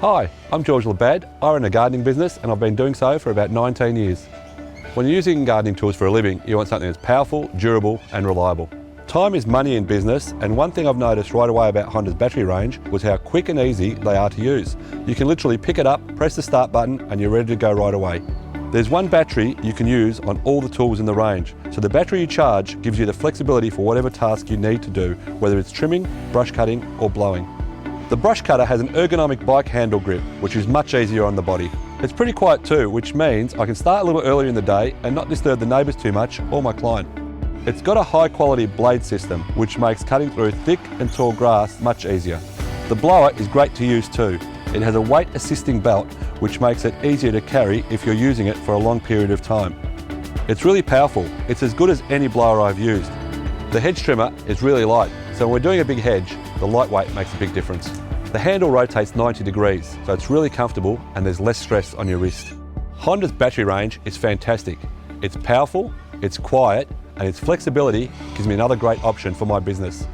Hi, I'm George Labad. I run a gardening business and I've been doing so for about 19 years. When you're using gardening tools for a living, you want something that's powerful, durable and reliable. Time is money in business, and one thing I've noticed right away about Honda's battery range was how quick and easy they are to use. You can literally pick it up, press the start button and you're ready to go right away. There's one battery you can use on all the tools in the range, so the battery you charge gives you the flexibility for whatever task you need to do, whether it's trimming, brush cutting or blowing. The brush cutter has an ergonomic bike handle grip, which is much easier on the body. It's pretty quiet too, which means I can start a little earlier in the day and not disturb the neighbours too much or my client. It's got a high quality blade system, which makes cutting through thick and tall grass much easier. The blower is great to use too. It has a weight assisting belt, which makes it easier to carry if you're using it for a long period of time. It's really powerful. It's as good as any blower I've used. The hedge trimmer is really light, so when we're doing a big hedge, the lightweight makes a big difference. The handle rotates 90 degrees, so it's really comfortable and there's less stress on your wrist. Honda's battery range is fantastic. It's powerful, it's quiet, and its flexibility gives me another great option for my business.